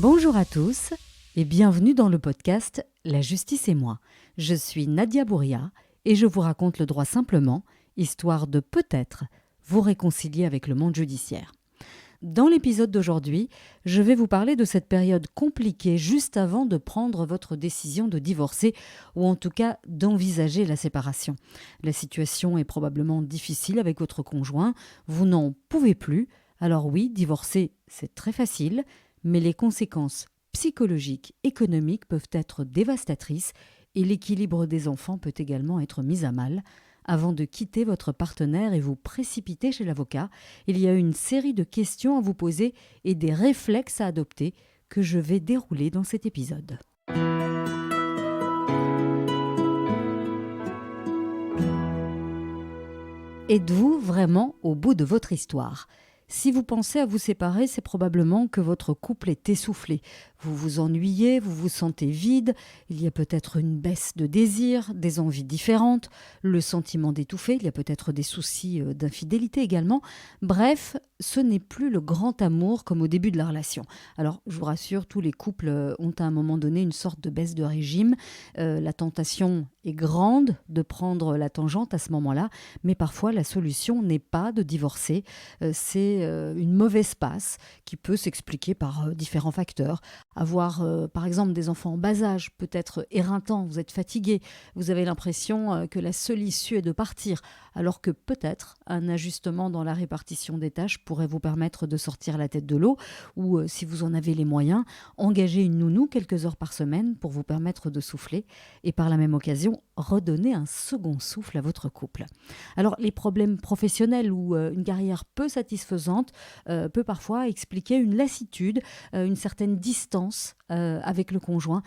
Bonjour à tous et bienvenue dans le podcast La justice et moi. Je suis Nadia Bouria et je vous raconte le droit simplement, histoire de peut-être vous réconcilier avec le monde judiciaire. Dans l'épisode d'aujourd'hui, je vais vous parler de cette période compliquée juste avant de prendre votre décision de divorcer ou en tout cas d'envisager la séparation. La situation est probablement difficile avec votre conjoint, vous n'en pouvez plus. Alors oui, divorcer, c'est très facile, mais les conséquences psychologiques, économiques peuvent être dévastatrices et l'équilibre des enfants peut également être mis à mal. Avant de quitter votre partenaire et vous précipiter chez l'avocat, il y a une série de questions à vous poser et des réflexes à adopter que je vais dérouler dans cet épisode. Êtes-vous vraiment au bout de votre histoire ? Si vous pensez à vous séparer, c'est probablement que votre couple est essoufflé. Vous vous ennuyez, vous vous sentez vide, il y a peut-être une baisse de désir, des envies différentes, le sentiment d'étouffer, il y a peut-être des soucis d'infidélité également. Bref, ce n'est plus le grand amour comme au début de la relation. Alors, je vous rassure, tous les couples ont à un moment donné une sorte de baisse de régime. La tentation est grande de prendre la tangente à ce moment-là, mais parfois la solution n'est pas de divorcer, c'est une mauvaise passe qui peut s'expliquer par différents facteurs. Avoir par exemple des enfants en bas âge peut être éreintant, vous êtes fatigué, vous avez l'impression que la seule issue est de partir, alors que peut-être un ajustement dans la répartition des tâches pourrait vous permettre de sortir la tête de l'eau, ou si vous en avez les moyens, engager une nounou quelques heures par semaine pour vous permettre de souffler et par la même occasion redonner un second souffle à votre couple. Alors les problèmes professionnels ou une carrière peu satisfaisante peut parfois expliquer une lassitude, une certaine distance avec le conjoint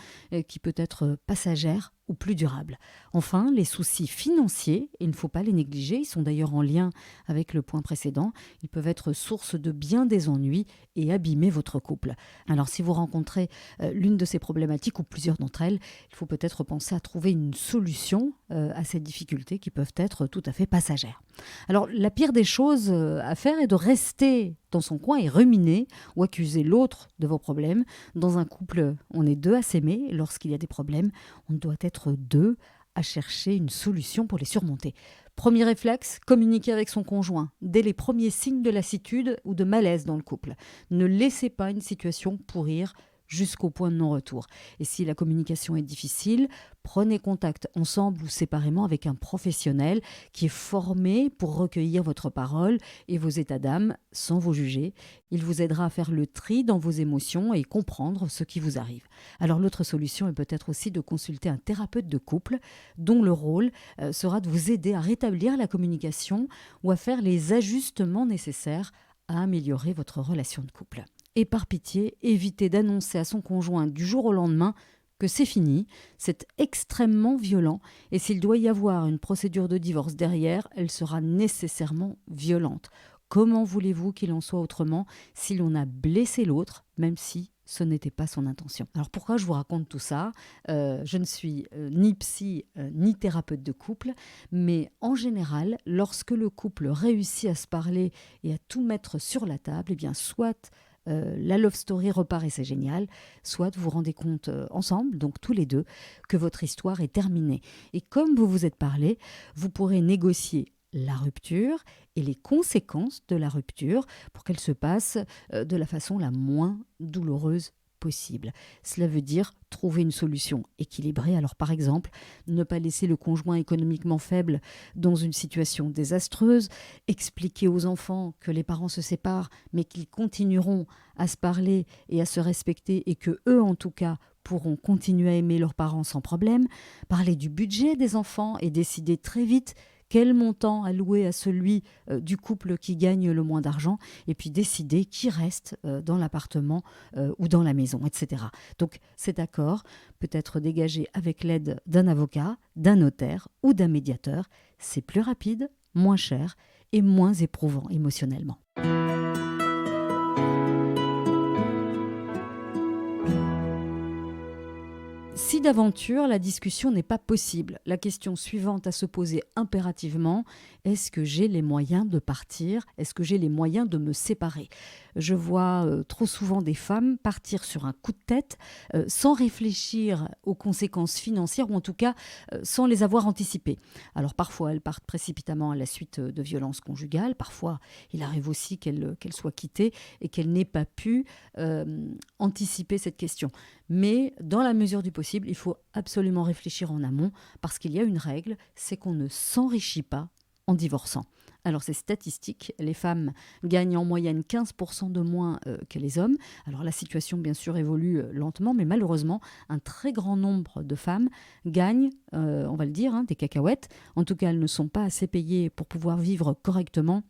qui peut être passagère ou plus durable. Enfin, les soucis financiers, il ne faut pas les négliger, ils sont d'ailleurs en lien avec le point précédent, ils peuvent être source de bien des ennuis et abîmer votre couple. Alors si vous rencontrez l'une de ces problématiques ou plusieurs d'entre elles, il faut peut-être penser à trouver une solution à ces difficultés qui peuvent être tout à fait passagères. Alors la pire des choses à faire est de rester dans son coin et ruminer ou accuser l'autre de vos problèmes. Dans un couple, on est deux à s'aimer. Lorsqu'il y a des problèmes, on doit être deux à chercher une solution pour les surmonter. Premier réflexe, communiquer avec son conjoint dès les premiers signes de lassitude ou de malaise dans le couple. Ne laissez pas une situation pourrir jusqu'au point de non-retour. Et si la communication est difficile, prenez contact ensemble ou séparément avec un professionnel qui est formé pour recueillir votre parole et vos états d'âme sans vous juger. Il vous aidera à faire le tri dans vos émotions et comprendre ce qui vous arrive. Alors l'autre solution est peut-être aussi de consulter un thérapeute de couple dont le rôle sera de vous aider à rétablir la communication ou à faire les ajustements nécessaires à améliorer votre relation de couple. Et par pitié, évitez d'annoncer à son conjoint du jour au lendemain que c'est fini, c'est extrêmement violent et s'il doit y avoir une procédure de divorce derrière, elle sera nécessairement violente. Comment voulez-vous qu'il en soit autrement si l'on a blessé l'autre, même si ce n'était pas son intention? Alors pourquoi je vous raconte tout ça ? Je ne suis ni psy ni thérapeute de couple, mais en général, lorsque le couple réussit à se parler et à tout mettre sur la table, eh bien soit la love story repart et c'est génial, soit vous vous rendez compte ensemble, donc tous les deux, que votre histoire est terminée. Et comme vous vous êtes parlé, vous pourrez négocier la rupture et les conséquences de la rupture pour qu'elle se passe de la façon la moins douloureuse possible. Cela veut dire trouver une solution équilibrée. Alors par exemple, ne pas laisser le conjoint économiquement faible dans une situation désastreuse, expliquer aux enfants que les parents se séparent mais qu'ils continueront à se parler et à se respecter et que eux en tout cas pourront continuer à aimer leurs parents sans problème, parler du budget des enfants et décider très vite quel montant allouer à celui du couple qui gagne le moins d'argent, et puis décider qui reste dans l'appartement ou dans la maison, etc. Donc cet accord peut être dégagé avec l'aide d'un avocat, d'un notaire ou d'un médiateur. C'est plus rapide, moins cher et moins éprouvant émotionnellement. Si d'aventure, la discussion n'est pas possible, la question suivante à se poser impérativement, est-ce que j'ai les moyens de partir ? Est-ce que j'ai les moyens de me séparer ? Je vois trop souvent des femmes partir sur un coup de tête sans réfléchir aux conséquences financières ou en tout cas sans les avoir anticipées. Alors parfois elles partent précipitamment à la suite de violences conjugales, parfois il arrive aussi qu'elles soient quittées et qu'elles n'aient pas pu anticiper cette question. Mais dans la mesure du possible, il faut absolument réfléchir en amont parce qu'il y a une règle, c'est qu'on ne s'enrichit pas en divorçant. Alors c'est statistique, les femmes gagnent en moyenne 15% de moins que les hommes. Alors la situation bien sûr évolue lentement, mais malheureusement un très grand nombre de femmes gagnent, on va le dire, des cacahuètes. En tout cas elles ne sont pas assez payées pour pouvoir vivre correctement,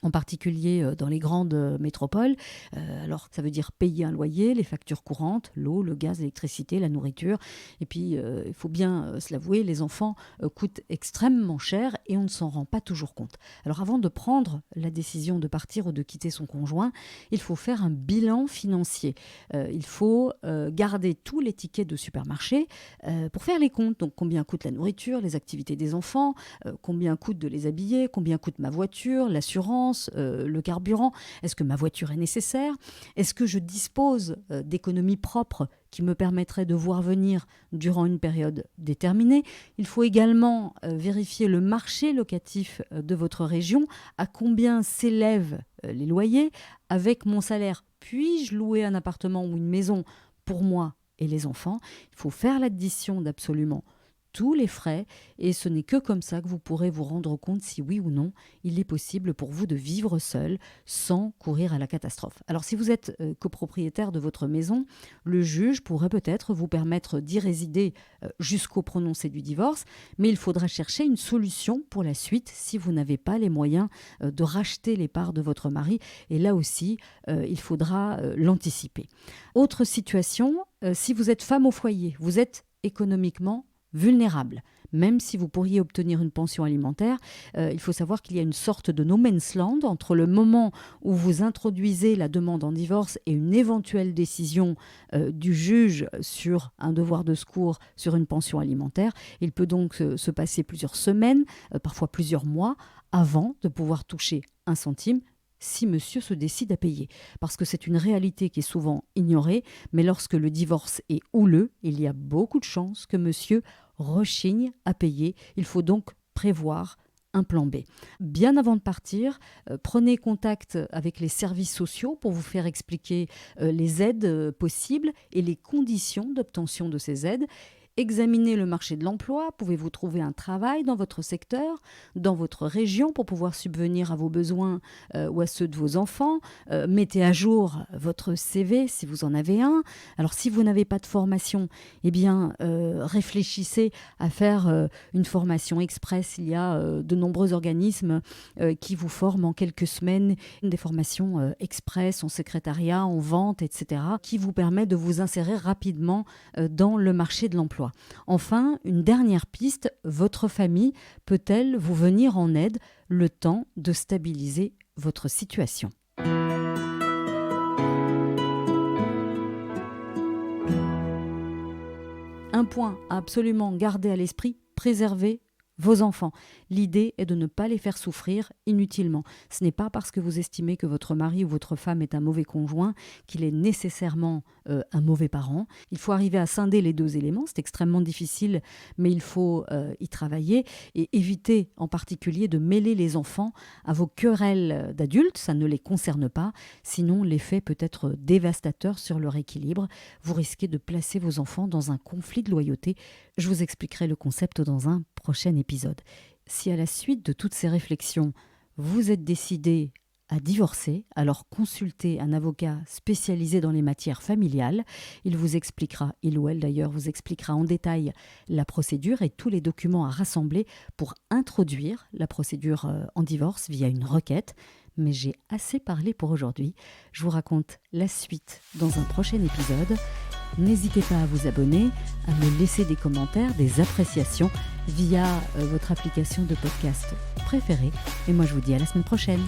en particulier dans les grandes métropoles. Alors, ça veut dire payer un loyer, les factures courantes, l'eau, le gaz, l'électricité, la nourriture. Et puis, il faut bien se l'avouer, les enfants coûtent extrêmement cher et on ne s'en rend pas toujours compte. Alors, avant de prendre la décision de partir ou de quitter son conjoint, il faut faire un bilan financier. Il faut garder tous les tickets de supermarché pour faire les comptes. Donc, combien coûte la nourriture, les activités des enfants, combien coûte de les habiller, combien coûte ma voiture, l'assurance, le carburant, est-ce que ma voiture est nécessaire, est-ce que je dispose d'économies propres qui me permettraient de voir venir durant une période déterminée. Il faut également vérifier le marché locatif de votre région, à combien s'élèvent les loyers. Avec mon salaire, puis-je louer un appartement ou une maison pour moi et les enfants ? Il faut faire l'addition d'absolument tous les frais et ce n'est que comme ça que vous pourrez vous rendre compte si oui ou non il est possible pour vous de vivre seul sans courir à la catastrophe. Alors si vous êtes copropriétaire de votre maison, le juge pourrait peut-être vous permettre d'y résider jusqu'au prononcé du divorce, mais il faudra chercher une solution pour la suite si vous n'avez pas les moyens de racheter les parts de votre mari et là aussi il faudra l'anticiper. Autre situation, si vous êtes femme au foyer, vous êtes économiquement vulnérable. Même si vous pourriez obtenir une pension alimentaire, il faut savoir qu'il y a une sorte de no man's land entre le moment où vous introduisez la demande en divorce et une éventuelle décision du juge sur un devoir de secours sur une pension alimentaire. Il peut donc se passer plusieurs semaines, parfois plusieurs mois, avant de pouvoir toucher un centime si monsieur se décide à payer. Parce que c'est une réalité qui est souvent ignorée, mais lorsque le divorce est houleux, il y a beaucoup de chances que monsieur rechigne à payer. Il faut donc prévoir un plan B. Bien avant de partir, prenez contact avec les services sociaux pour vous faire expliquer les aides possibles et les conditions d'obtention de ces aides. Examinez le marché de l'emploi. Pouvez-vous trouver un travail dans votre secteur, dans votre région pour pouvoir subvenir à vos besoins ou à ceux de vos enfants. Mettez à jour votre CV si vous en avez un. Alors si vous n'avez pas de formation, eh bien réfléchissez à faire une formation express. Il y a de nombreux organismes qui vous forment en quelques semaines, des formations express en secrétariat, en vente, etc., qui vous permettent de vous insérer rapidement dans le marché de l'emploi. Enfin, une dernière piste, votre famille peut-elle vous venir en aide le temps de stabiliser votre situation ? Un point à absolument garder à l'esprit, préserver vos enfants. L'idée est de ne pas les faire souffrir inutilement. Ce n'est pas parce que vous estimez que votre mari ou votre femme est un mauvais conjoint qu'il est nécessairement un mauvais parent. Il faut arriver à scinder les deux éléments. C'est extrêmement difficile, mais il faut y travailler et éviter en particulier de mêler les enfants à vos querelles d'adultes. Ça ne les concerne pas. Sinon, l'effet peut être dévastateur sur leur équilibre. Vous risquez de placer vos enfants dans un conflit de loyauté. Je vous expliquerai le concept dans un prochain épisode. Si à la suite de toutes ces réflexions, vous êtes décidé à divorcer, alors consultez un avocat spécialisé dans les matières familiales. Il vous expliquera, il ou elle d'ailleurs, vous expliquera en détail la procédure et tous les documents à rassembler pour introduire la procédure en divorce via une requête. Mais j'ai assez parlé pour aujourd'hui. Je vous raconte la suite dans un prochain épisode. N'hésitez pas à vous abonner, à me laisser des commentaires, des appréciations via votre application de podcast préférée. Et moi, je vous dis à la semaine prochaine.